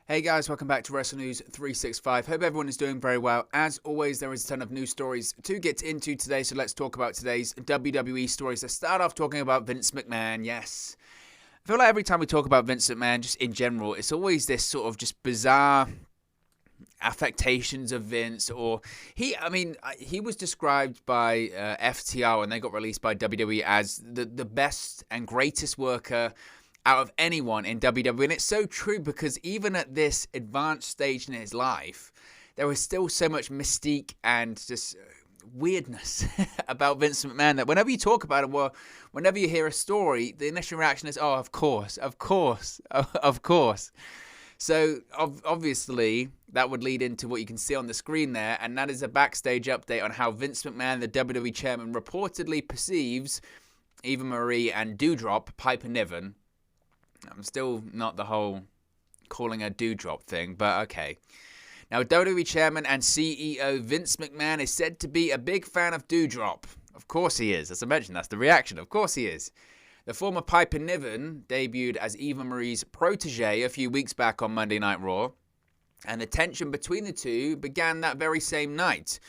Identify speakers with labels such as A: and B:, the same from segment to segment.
A: Hey guys, welcome back to Wrestle News 365. Hope everyone is doing very well. As always, there is a ton of news stories to get into today, so let's talk about today's WWE stories. Let's start off talking about Vince McMahon. Yes, I feel like every time we talk about Vince McMahon, just in general, it's always this sort of just bizarre affectations of Vince, or he was described by FTR when they got released by WWE as the best and greatest worker out of anyone in WWE. And it's so true, because even at this advanced stage in his life, there was still so much mystique and just weirdness about Vince McMahon that whenever you talk about him, well, whenever you hear a story, the initial reaction is, oh, of course. So obviously that would lead into what you can see on the screen there, and that is a backstage update on how Vince McMahon, the WWE Chairman, reportedly perceives Eva Marie and Doudrop, Piper Niven. I'm still not the whole calling her Doudrop thing, but okay. Now, WWE Chairman and CEO Vince McMahon is said to be a big fan of Doudrop. Of course he is. As I mentioned, that's the reaction. Of course he is. The former Piper Niven debuted as Eva Marie's protege a few weeks back on Monday Night Raw, and the tension between the two began that very same night.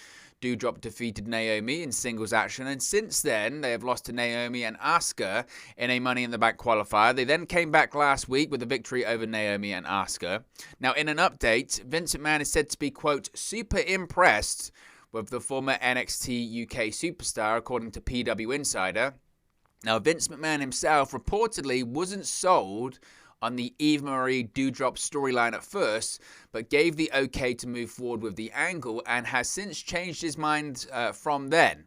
A: Doudrop defeated Naomi in singles action, and since then they have lost to Naomi and Asuka in a Money in the Bank qualifier. They then came back last week with a victory over Naomi and Asuka. Now, in an update, Vince McMahon is said to be, quote, super impressed with the former NXT UK superstar, according to PW Insider. Now, Vince McMahon himself reportedly wasn't sold on the Eva Marie Doudrop storyline at first, but gave the okay to move forward with the angle and has since changed his mind from then.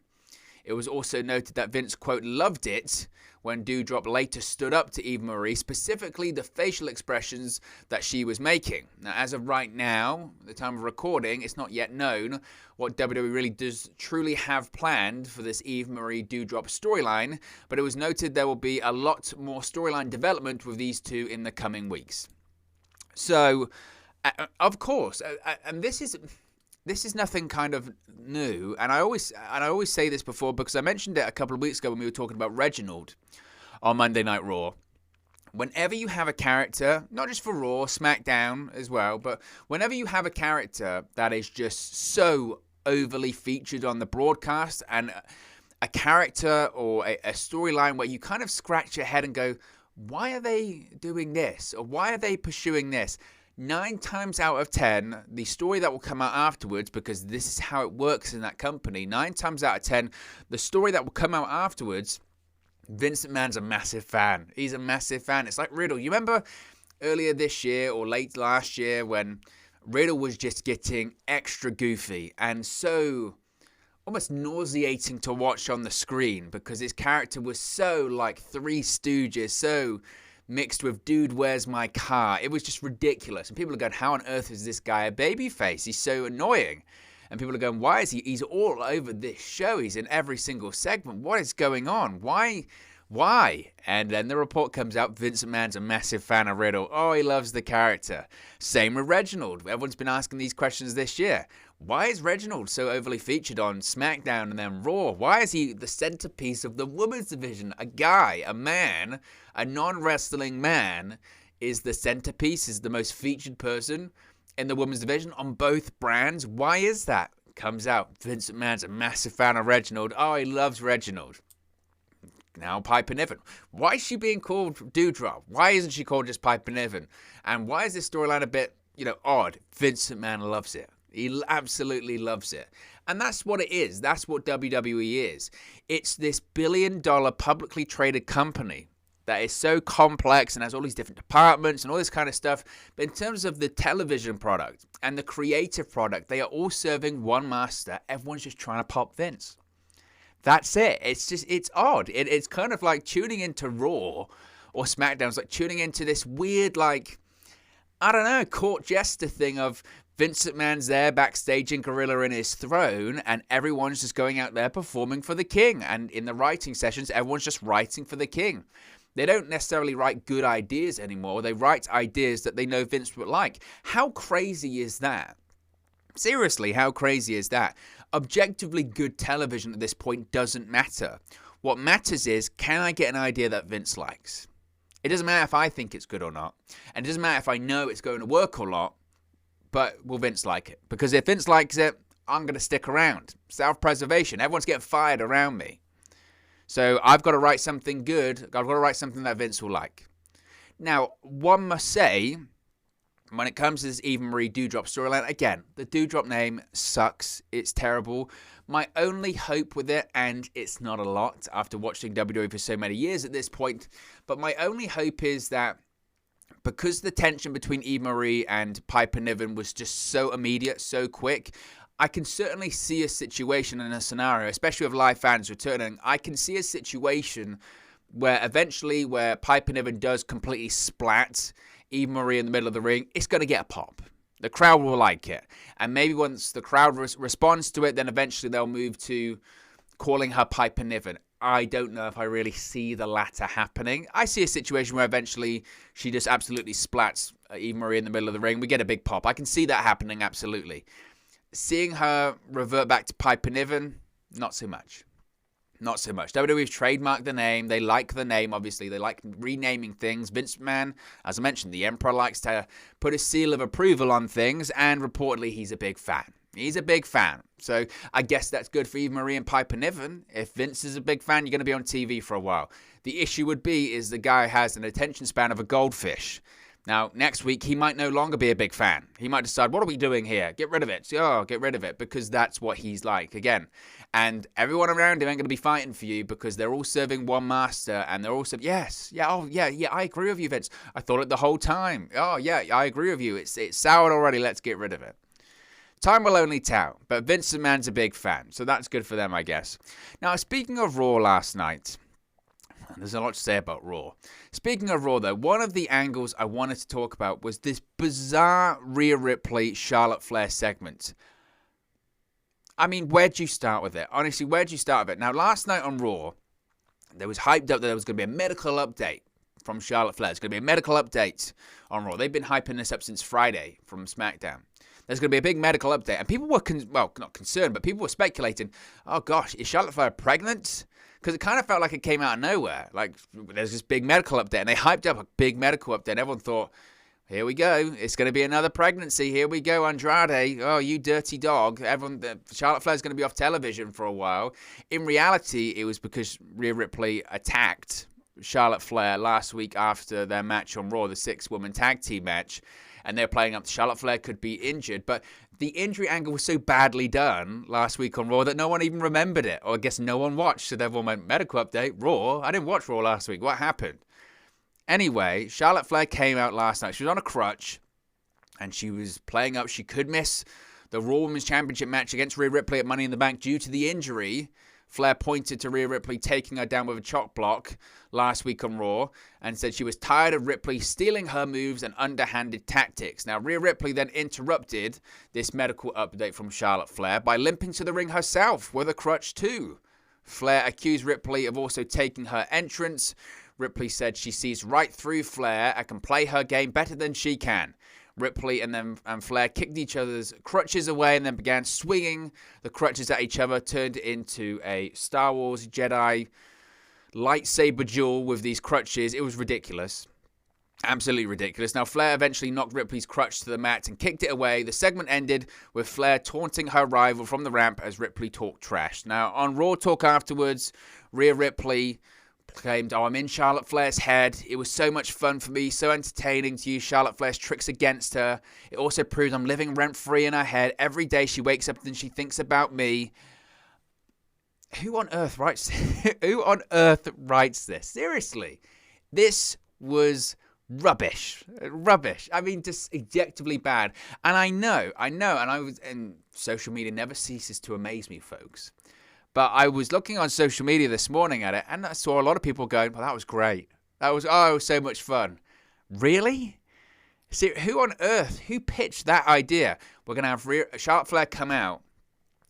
A: It was also noted that Vince, quote, loved it when Doudrop later stood up to Eva Marie, specifically the facial expressions that she was making. Now, as of right now, the time of recording, it's not yet known what WWE really does truly have planned for this Eva Marie Doudrop storyline, but it was noted there will be a lot more storyline development with these two in the coming weeks. So, of course, and this is nothing kind of new, and I always say this before, because I mentioned it a couple of weeks ago when we were talking about Reginald on Monday Night Raw. Whenever you have a character, not just for Raw, SmackDown as well, but whenever you have a character that is just so overly featured on the broadcast, and a character or a storyline where you kind of scratch your head and go, why are they doing this? Or why are they pursuing this? 9 times out of 10, the story that will come out afterwards, because this is how it works in that company, 9 times out of 10, the story that will come out afterwards, Vince McMahon's a massive fan. He's a massive fan. It's like Riddle. You remember earlier this year or late last year when Riddle was just getting extra goofy and so almost nauseating to watch on the screen, because his character was so like Three Stooges, so mixed with Dude, Where's My Car? It was just ridiculous. And people are going, how on earth is this guy a babyface? He's so annoying. And people are going, why is he? He's all over this show. He's in every single segment. What is going on? Why? And then the report comes out, Vince McMahon's a massive fan of Riddle. Oh, he loves the character. Same with Reginald. Everyone's been asking these questions this year. Why is Reginald so overly featured on SmackDown and then Raw? Why is he the centerpiece of the women's division? A guy, a man, a non-wrestling man is the centerpiece, is the most featured person in the women's division on both brands. Why is that? Comes out, Vince McMahon's a massive fan of Reginald. Oh, he loves Reginald. Now Piper Niven. Why is she being called Doudrop? Why isn't she called just Piper Niven? And why is this storyline a bit, odd? Vince McMahon loves it. He absolutely loves it. And that's what it is. That's what WWE is. It's this billion-dollar publicly traded company that is so complex and has all these different departments and all this kind of stuff. But in terms of the television product and the creative product, they are all serving one master. Everyone's just trying to pop Vince. That's it. It's odd. It's kind of like tuning into Raw or SmackDown. It's like tuning into this weird, court jester thing of Vince McMahon's there backstage in Gorilla in his throne, and everyone's just going out there performing for the king. And in the writing sessions, everyone's just writing for the king. They don't necessarily write good ideas anymore. They write ideas that they know Vince would like. How crazy is that? Seriously, how crazy is that? Objectively good television at this point doesn't matter. What matters is, can I get an idea that Vince likes? It doesn't matter if I think it's good or not. And it doesn't matter if I know it's going to work or not. But will Vince like it? Because if Vince likes it, I'm going to stick around. Self-preservation. Everyone's getting fired around me. So I've got to write something good. I've got to write something that Vince will like. Now, one must say, when it comes to this Eva Marie Doudrop storyline, again, the Doudrop name sucks. It's terrible. My only hope with it, and it's not a lot after watching WWE for so many years at this point, but my only hope is that because the tension between Eva Marie and Piper Niven was just so immediate, so quick, I can certainly see a situation and a scenario, especially with live fans returning. I can see a situation where eventually, where Piper Niven does completely splat Eva Marie in the middle of the ring, it's going to get a pop. The crowd will like it. And maybe once the crowd responds to it, then eventually they'll move to calling her Piper Niven. I don't know if I really see the latter happening. I see a situation where eventually she just absolutely splats Eva Marie in the middle of the ring. We get a big pop. I can see that happening, absolutely. Seeing her revert back to Piper Niven, not so much. Not so much. WWE's trademarked the name. They like the name, obviously. They like renaming things. Vince McMahon, as I mentioned, the Emperor likes to put a seal of approval on things, and reportedly he's a big fan. He's a big fan. So I guess that's good for Eva Marie and Piper Niven. If Vince is a big fan, you're going to be on TV for a while. The issue would be is the guy has an attention span of a goldfish. Now, next week, he might no longer be a big fan. He might decide, what are we doing here? Get rid of it. Oh, get rid of it, because that's what he's like, again. And everyone around him ain't going to be fighting for you because they're all serving one master, and they're all saying, yes, yeah, oh, yeah, I agree with you, Vince. I thought it the whole time. Oh, yeah, I agree with you. It's soured already. Let's get rid of it. Time will only tell, but Vince McMahon's a big fan, so that's good for them, I guess. Now, speaking of Raw last night, there's a lot to say about Raw. Speaking of Raw, though, one of the angles I wanted to talk about was this bizarre Rhea Ripley Charlotte Flair segment. I mean, where'd you start with it? Honestly, where'd you start with it? Now, last night on Raw, there was hyped up that there was going to be a medical update from Charlotte Flair. There's going to be a medical update on Raw. They've been hyping this up since Friday from SmackDown. There's going to be a big medical update. And people were, not concerned, but people were speculating, oh gosh, is Charlotte Flair pregnant? Because it kind of felt like it came out of nowhere. Like, there's this big medical update, and they hyped up a big medical update. Everyone thought, here we go. It's going to be another pregnancy. Here we go, Andrade. Oh, you dirty dog. Charlotte Flair's going to be off television for a while. In reality, it was because Rhea Ripley attacked Charlotte Flair last week after their match on Raw, the 6-woman tag team match. And they're playing up Charlotte Flair could be injured. But the injury angle was so badly done last week on Raw that no one even remembered it. Or I guess no one watched. So everyone went, medical update, Raw? I didn't watch Raw last week. What happened? Anyway, Charlotte Flair came out last night. She was on a crutch. And she was playing up. She could miss the Raw Women's Championship match against Rhea Ripley at Money in the Bank due to the injury. Flair pointed to Rhea Ripley taking her down with a chop block last week on Raw and said she was tired of Ripley stealing her moves and underhanded tactics. Now, Rhea Ripley then interrupted this medical update from Charlotte Flair by limping to the ring herself with a crutch too. Flair accused Ripley of also taking her entrance. Ripley said she sees right through Flair and can play her game better than she can. Ripley and Flair kicked each other's crutches away and then began swinging the crutches at each other, turned into a Star Wars Jedi lightsaber duel with these crutches. It was ridiculous. Absolutely ridiculous. Now, Flair eventually knocked Ripley's crutch to the mat and kicked it away. The segment ended with Flair taunting her rival from the ramp as Ripley talked trash. Now, on Raw Talk afterwards, Rhea Ripley claimed, I'm in Charlotte Flair's head. It was so much fun for me, so entertaining to use Charlotte Flair's tricks against her. It also proves I'm living rent-free in her head. Every day she wakes up and she thinks about me. Who on earth writes Who on earth writes this? Seriously. This was rubbish. Rubbish. I mean, just objectively bad. And I know, and social media never ceases to amaze me, folks. But I was looking on social media this morning at it, and I saw a lot of people going, well, that was great. It was so much fun. Really? See, who pitched that idea? We're going to have Charlotte Flair come out,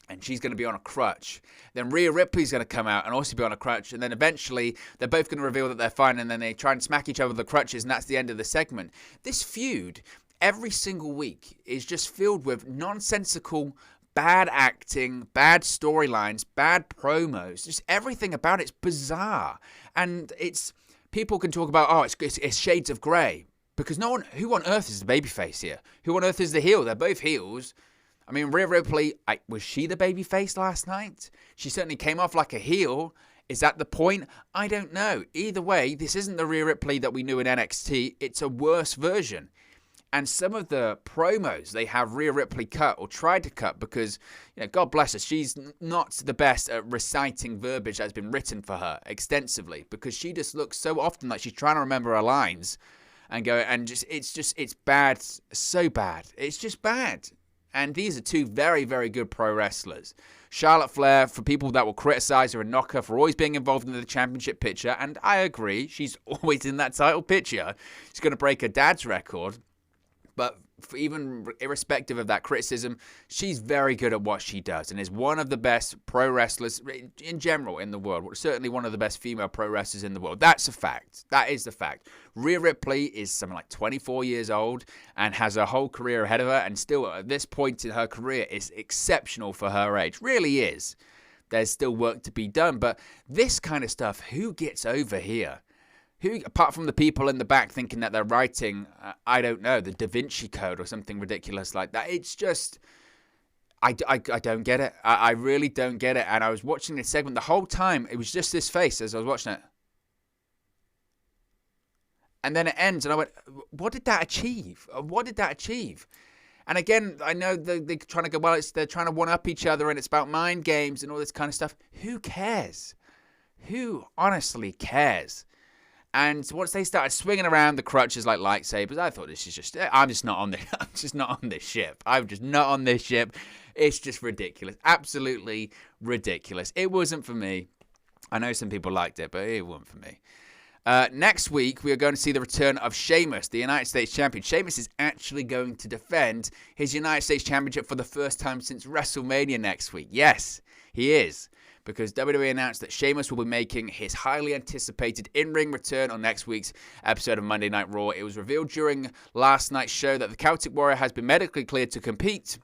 A: and she's going to be on a crutch. Then Rhea Ripley's going to come out and also be on a crutch. And then eventually, they're both going to reveal that they're fine, and then they try and smack each other with the crutches, and that's the end of the segment. This feud, every single week, is just filled with nonsensical bad acting, bad storylines, bad promos. Just everything about it's bizarre. And people can talk about, it's shades of grey. Because who on earth is the babyface here? Who on earth is the heel? They're both heels. I mean, Rhea Ripley, was she the babyface last night? She certainly came off like a heel. Is that the point? I don't know. Either way, this isn't the Rhea Ripley that we knew in NXT. It's a worse version. And some of the promos they have Rhea Ripley cut or tried to cut because, God bless her, she's not the best at reciting verbiage that's been written for her extensively because she just looks so often like she's trying to remember her lines and go, and it's bad, so bad. It's just bad. And these are two very, very good pro wrestlers. Charlotte Flair, for people that will criticize her and knock her for always being involved in the championship picture, and I agree, she's always in that title picture. She's going to break her dad's record. But even irrespective of that criticism, she's very good at what she does and is one of the best pro wrestlers in general in the world. Certainly one of the best female pro wrestlers in the world. That's a fact. That is the fact. Rhea Ripley is something like 24 years old and has a whole career ahead of her, and still at this point in her career is exceptional for her age. Really is. There's still work to be done. But this kind of stuff, who gets over here? Who, apart from the people in the back thinking that they're writing, I don't know, the Da Vinci Code or something ridiculous like that. It's just, I don't get it. I really don't get it. And I was watching this segment the whole time. It was just this face as I was watching it. And then it ends and I went, what did that achieve? What did that achieve? And again, I know they're trying to go, well, they're trying to one-up each other and it's about mind games and all this kind of stuff. Who cares? Who honestly cares? And once they started swinging around the crutches like lightsabers, I thought, I'm just not on this. I'm just not on this ship. I'm just not on this ship. It's just ridiculous. Absolutely ridiculous. It wasn't for me. I know some people liked it, but it wasn't for me. Next week, we are going to see the return of Sheamus, the United States Champion. Sheamus is actually going to defend his United States Championship for the first time since WrestleMania next week. Yes, he is. Because WWE announced that Sheamus will be making his highly anticipated in-ring return on next week's episode of Monday Night Raw. It was revealed during last night's show that the Celtic Warrior has been medically cleared to compete.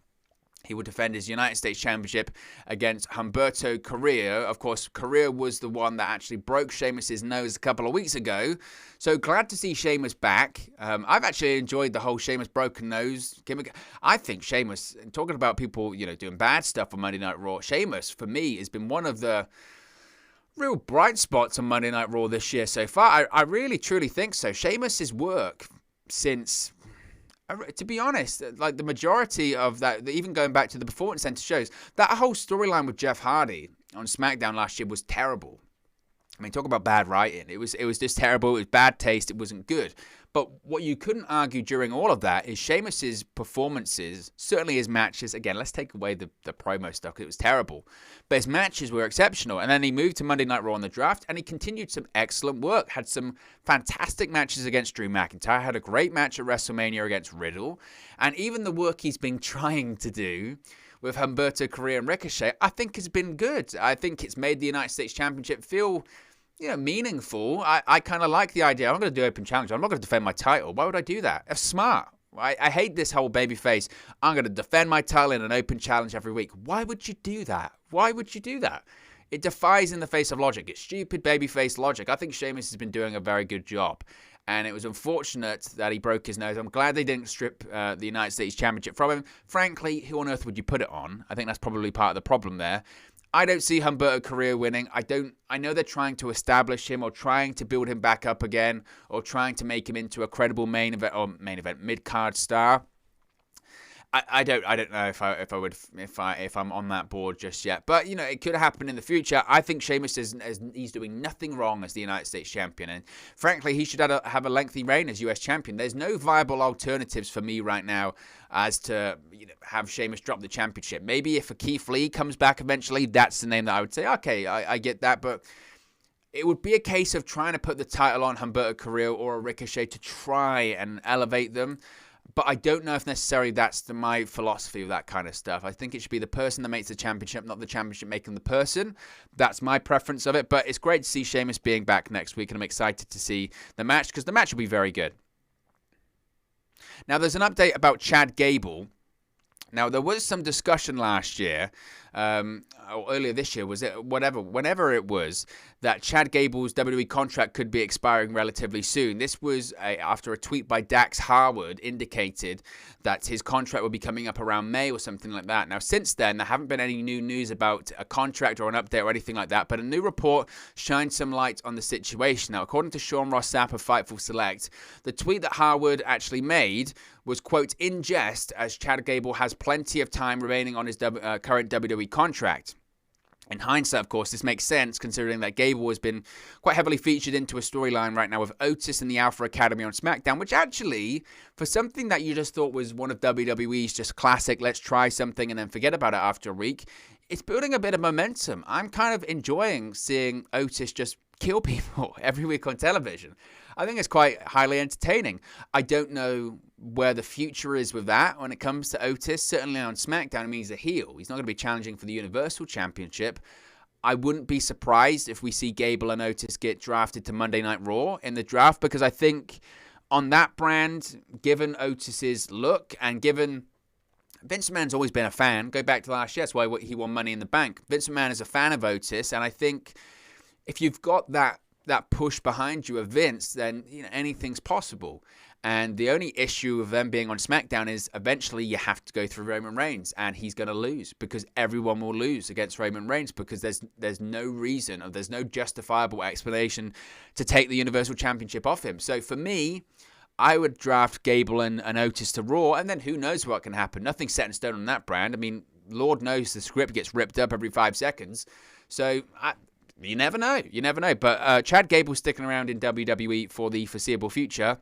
A: He will defend his United States Championship against Humberto Carrillo. Of course, Carrillo was the one that actually broke Sheamus' nose a couple of weeks ago. So glad to see Sheamus back. I've actually enjoyed the whole Sheamus broken nose gimmick. I think Sheamus, talking about people, doing bad stuff on Monday Night Raw, Sheamus, for me, has been one of the real bright spots on Monday Night Raw this year so far. I really, truly think so. Sheamus' work since, to be honest, like the majority of that, even going back to the Performance Center shows, that whole storyline with Jeff Hardy on SmackDown last year was terrible. I mean, talk about bad writing. It was just terrible. It was bad taste. It wasn't good. But what you couldn't argue during all of that is Sheamus's performances, certainly his matches. Again, let's take away the promo stuff because it was terrible. But his matches were exceptional. And then he moved to Monday Night Raw on the draft and he continued some excellent work. Had some fantastic matches against Drew McIntyre. Had a great match at WrestleMania against Riddle. And even the work he's been trying to do with Humberto Carrillo and Ricochet, I think has been good. I think it's made the United States Championship feel meaningful. I kind of like the idea. I'm going to do open challenge. I'm not going to defend my title. Why would I do that? It's smart. I hate this whole babyface. I'm going to defend my title in an open challenge every week. Why would you do that? Why would you do that? It defies in the face of logic. It's stupid babyface logic. I think Sheamus has been doing a very good job. And it was unfortunate that he broke his nose. I'm glad they didn't strip the United States Championship from him. Frankly, who on earth would you put it on? I think that's probably part of the problem there. I don't see Humberto Carrillo winning. I know they're trying to establish him or trying to build him back up again or trying to make him into a credible mid-card star. I don't know if I'm on that board just yet, but it could happen in the future. I think Sheamus he's doing nothing wrong as the United States champion, and frankly, he should have a lengthy reign as US champion. There's no viable alternatives for me right now as to have Sheamus drop the championship. Maybe if a Keith Lee comes back eventually, that's the name that I would say. Okay, I get that, but it would be a case of trying to put the title on Humberto Carrillo or a Ricochet to try and elevate them. But I don't know if necessarily that's my philosophy of that kind of stuff. I think it should be the person that makes the championship, not the championship making the person. That's my preference of it. But it's great to see Sheamus being back next week, and I'm excited to see the match because the match will be very good. Now, there's an update about Chad Gable. Now, there was some discussion last year or earlier this year, was it, whenever it was, that Chad Gable's WWE contract could be expiring relatively soon. This was after a tweet by Dax Harwood indicated that his contract would be coming up around May or something like that. Now, since then, there haven't been any new news about a contract or an update or anything like that, but a new report shined some light on the situation. Now, according to Sean Ross Sapp of Fightful Select, the tweet that Harwood actually made was, quote, in jest, as Chad Gable has plenty of time remaining on his current WWE contract. In hindsight, of course, this makes sense considering that Gable has been quite heavily featured into a storyline right now with Otis and the Alpha Academy on SmackDown, which actually, for something that you just thought was one of WWE's just classic, let's try something and then forget about it after a week, it's building a bit of momentum. I'm kind of enjoying seeing Otis just kill people every week on television. I think it's quite highly entertaining. I don't know where the future is with that when it comes to Otis. Certainly on SmackDown, I mean, he's a heel. He's not going to be challenging for the Universal Championship. I wouldn't be surprised if we see Gable and Otis get drafted to Monday Night Raw in the draft, because I think on that brand, given Otis's look and given Vince McMahon's always been a fan, go back to last year, that's why he won Money in the Bank. Vince McMahon is a fan of Otis, and I think if you've got that push behind you of Vince, then anything's possible. And the only issue of them being on SmackDown is eventually you have to go through Roman Reigns, and he's going to lose because everyone will lose against Roman Reigns, because there's no reason or there's no justifiable explanation to take the Universal Championship off him. So for me, I would draft Gable and Otis to Raw, and then who knows what can happen. Nothing's set in stone on that brand. I mean, Lord knows the script gets ripped up every 5 seconds. So you never know. You never know. But Chad Gable's sticking around in WWE for the foreseeable future.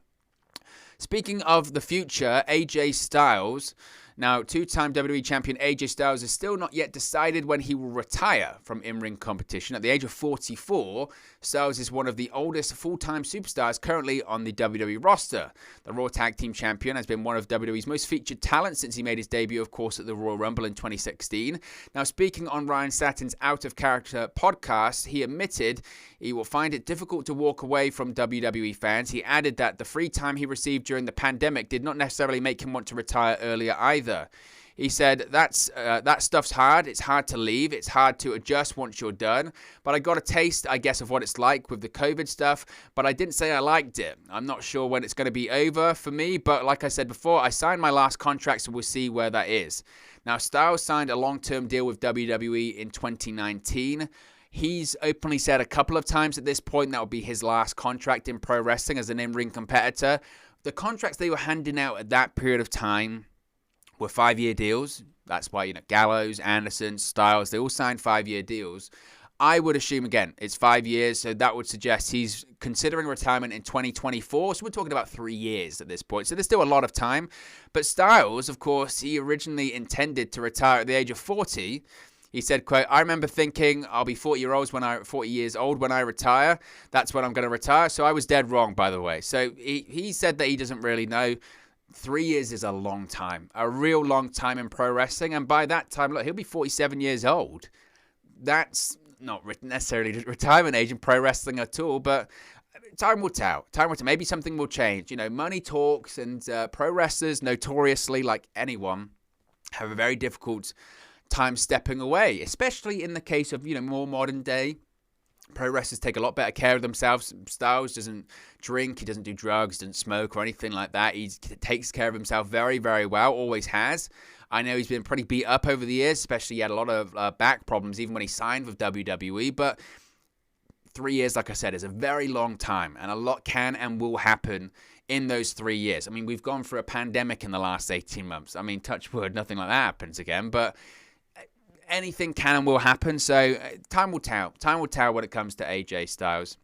A: Speaking of the future, AJ Styles. Now, two-time WWE champion AJ Styles is still not yet decided when he will retire from in-ring competition. At the age of 44, Styles is one of the oldest full-time superstars currently on the WWE roster. The Raw Tag Team Champion has been one of WWE's most featured talents since he made his debut, of course, at the Royal Rumble in 2016. Now, speaking on Ryan Satin's Out of Character podcast, he admitted he will find it difficult to walk away from WWE fans. He added that the free time he received during the pandemic did not necessarily make him want to retire earlier either. He said, that stuff's hard. It's hard to leave. It's hard to adjust once you're done. But I got a taste, I guess, of what it's like with the COVID stuff. But I didn't say I liked it. I'm not sure when it's going to be over for me. But like I said before, I signed my last contract, so we'll see where that is. Now, Styles signed a long-term deal with WWE in 2019. He's openly said a couple of times at this point that will be his last contract in pro wrestling as an in-ring competitor. The contracts they were handing out at that period of time were 5-year deals. That's why, Gallows, Anderson, Styles, they all signed 5-year deals. I would assume, again, it's 5 years, so that would suggest he's considering retirement in 2024. So we're talking about 3 years at this point. So there's still a lot of time. But Styles, of course, he originally intended to retire at the age of 40. He said, quote, I remember thinking I'll be 40 years old when I retire. That's when I'm going to retire. So I was dead wrong, by the way. So he said that he doesn't really know. 3 years is a long time, a real long time in pro wrestling. And by that time, look, he'll be 47 years old. That's not necessarily retirement age in pro wrestling at all, but time will tell. Time will tell. Maybe something will change. Money talks, and pro wrestlers, notoriously, like anyone, have a very difficult time stepping away, especially in the case of, more modern day. Pro wrestlers take a lot better care of themselves. Styles doesn't drink, he doesn't do drugs, doesn't smoke or anything like that. He takes care of himself very, very well, always has. I know he's been pretty beat up over the years, especially he had a lot of back problems even when he signed with WWE, but 3 years, like I said, is a very long time, and a lot can and will happen in those 3 years. I mean, we've gone through a pandemic in the last 18 months. I mean, touch wood, nothing like that happens again, but anything can and will happen, so time will tell. Time will tell when it comes to AJ Styles.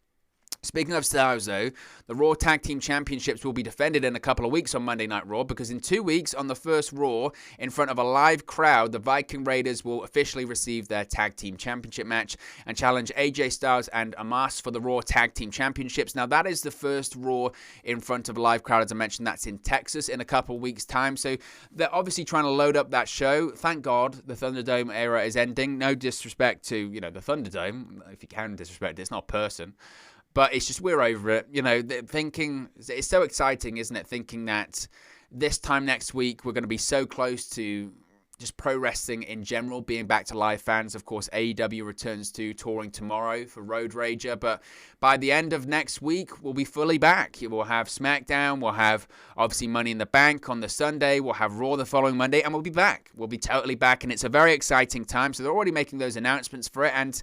A: Speaking of Styles, though, the Raw Tag Team Championships will be defended in a couple of weeks on Monday Night Raw, because in 2 weeks, on the first Raw, in front of a live crowd, the Viking Raiders will officially receive their Tag Team Championship match and challenge AJ Styles and Omos for the Raw Tag Team Championships. Now, that is the first Raw in front of a live crowd, as I mentioned. That's in Texas in a couple of weeks' time, so they're obviously trying to load up that show. Thank God the Thunderdome era is ending. No disrespect to, the Thunderdome. If you can disrespect it, it's not a person. But it's just, we're over it. Thinking, it's so exciting, isn't it? Thinking that this time next week, we're going to be so close to just pro wrestling in general, being back to live fans. Of course, AEW returns to touring tomorrow for Road Rager, but by the end of next week, we'll be fully back. We'll have SmackDown, we'll have obviously Money in the Bank on the Sunday, we'll have Raw the following Monday, and we'll be back. We'll be totally back, and it's a very exciting time. So they're already making those announcements for it, and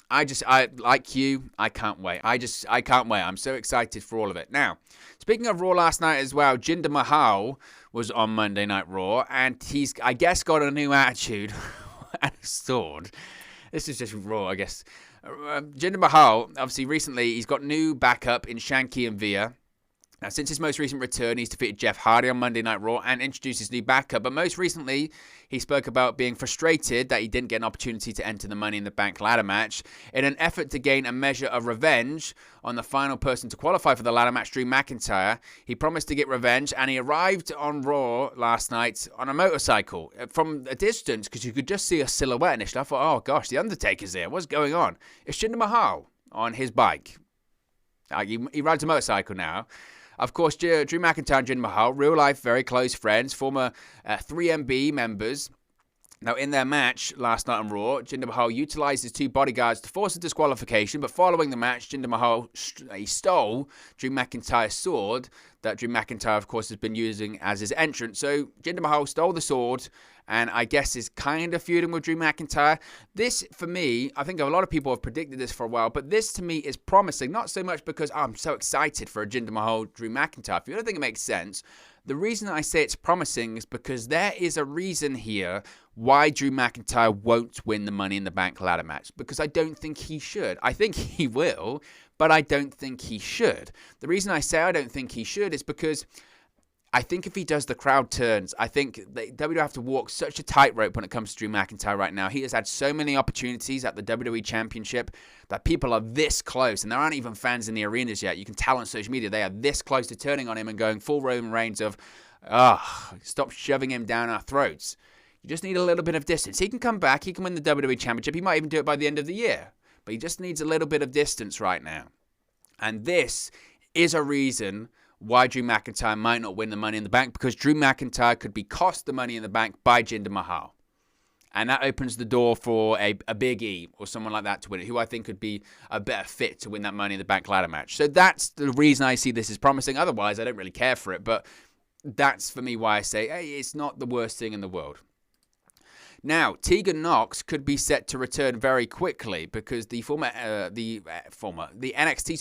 A: I like you, I can't wait. I can't wait. I'm so excited for all of it. Now, speaking of Raw last night as well, Jinder Mahal was on Monday Night Raw, and he's, I guess, got a new attitude and a sword. This is just Raw, I guess. Jinder Mahal, obviously, recently, he's got new backup in Shanky and Rhea. Now, since his most recent return, he's defeated Jeff Hardy on Monday Night Raw and introduced his new backup. But most recently, he spoke about being frustrated that he didn't get an opportunity to enter the Money in the Bank ladder match. In an effort to gain a measure of revenge on the final person to qualify for the ladder match, Drew McIntyre, he promised to get revenge, and he arrived on Raw last night on a motorcycle from a distance, because you could just see a silhouette initially. I thought, oh gosh, The Undertaker's there. What's going on? It's Jinder Mahal on his bike. He rides a motorcycle now. Of course, Drew McIntyre and Jinder Mahal, real life, very close friends, former 3MB members. Now, in their match last night on Raw, Jinder Mahal utilized his two bodyguards to force a disqualification, but following the match, Jinder Mahal stole Drew McIntyre's sword that Drew McIntyre, of course, has been using as his entrance. So Jinder Mahal stole the sword, and I guess is kind of feuding with Drew McIntyre. This, for me, I think a lot of people have predicted this for a while, but this, to me, is promising, not so much because I'm so excited for a Jinder Mahal-Drew McIntyre feud. I don't think it makes sense. The reason I say it's promising is because there is a reason here why Drew McIntyre won't win the Money in the Bank ladder match, because I don't think he should. I think he will, but I don't think he should. The reason I say I don't think he should is because I think if he does, the crowd turns. I think WWE have to walk such a tightrope when it comes to Drew McIntyre right now. He has had so many opportunities at the WWE Championship that people are this close, and there aren't even fans in the arenas yet. You can tell on social media they are this close to turning on him and going full Roman Reigns of, stop shoving him down our throats. You just need a little bit of distance. He can come back. He can win the WWE Championship. He might even do it by the end of the year. But he just needs a little bit of distance right now. And this is a reason why Drew McIntyre might not win the Money in the Bank, because Drew McIntyre could be cost the Money in the Bank by Jinder Mahal. And that opens the door for a Big E or someone like that to win it, who I think could be a better fit to win that Money in the Bank ladder match. So that's the reason I see this as promising. Otherwise, I don't really care for it. But that's, for me, why I say, hey, it's not the worst thing in the world. Now, Tegan Knox could be set to return very quickly, because the NXT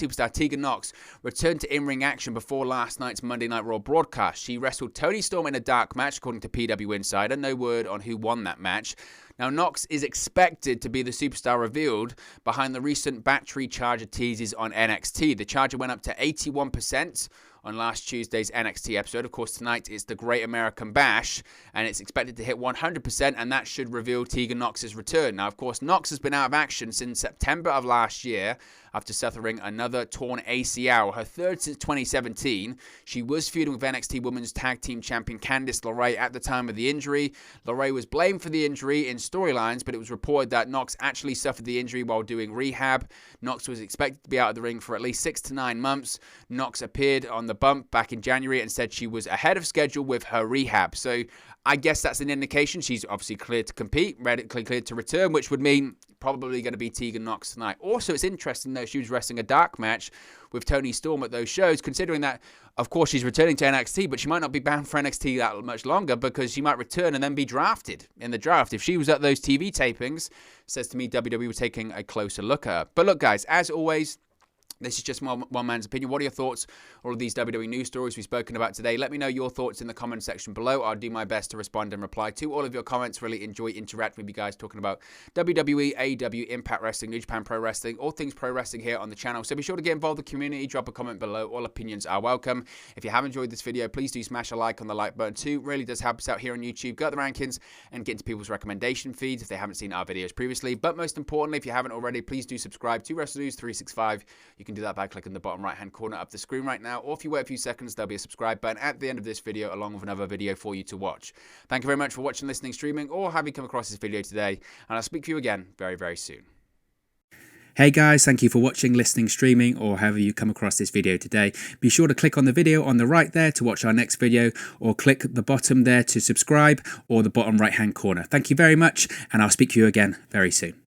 A: superstar Tegan Knox returned to in-ring action before last night's Monday Night Raw broadcast. She wrestled Toni Storm in a dark match, according to PW Insider. No word on who won that match. Now, Knox is expected to be the superstar revealed behind the recent battery charger teases on NXT. The charger went up to 81% on last Tuesday's NXT episode. Of course, tonight it's the Great American Bash, and it's expected to hit 100%, and that should reveal Tegan Knox's return. Now, of course, Knox has been out of action since September of last year after suffering another torn ACL, her third since 2017. She was feuding with NXT Women's Tag Team Champion Candice LeRae at the time of the injury. LeRae was blamed for the injury in storylines, but it was reported that Knox actually suffered the injury while doing rehab. Knox was expected to be out of the ring for at least 6 to 9 months. Knox appeared on the bump back in January and said she was ahead of schedule with her rehab. So I guess that's an indication she's obviously cleared to compete, medically cleared to return, which would mean probably going to be Tegan Knox tonight. Also, it's interesting, though, she was wrestling a dark match with Toni Storm at those shows, considering that, of course, she's returning to NXT, but she might not be bound for NXT that much longer, because she might return and then be drafted in the draft. If she was at those TV tapings, says to me WWE were taking a closer look at her. But look, guys, as always, this is just one man's opinion. What are your thoughts on all of these WWE news stories we've spoken about today? Let me know your thoughts in the comment section below. I'll do my best to respond and reply to all of your comments. Really enjoy interacting with you guys, talking about WWE, AEW, Impact Wrestling, New Japan Pro Wrestling, all things pro wrestling here on the channel. So be sure to get involved in the community. Drop a comment below. All opinions are welcome. If you have enjoyed this video, please do smash a like on the like button too. Really does help us out here on YouTube. Go up the rankings and get into people's recommendation feeds if they haven't seen our videos previously. But most importantly, if you haven't already, please do subscribe to Wrestle News 365. You can do that by clicking the bottom right hand corner of the screen right now, or if you wait a few seconds, there'll be a subscribe button at the end of this video along with another video for you to watch. Thank you very much for watching, listening, streaming, or having come across this video today, and I'll speak to you again very, very soon.
B: Hey guys, thank you for watching, listening, streaming, or however you come across this video today. Be sure to click on the video on the right there to watch our next video, or click the bottom there to subscribe, or the bottom right hand corner. Thank you very much, and I'll speak to you again very soon.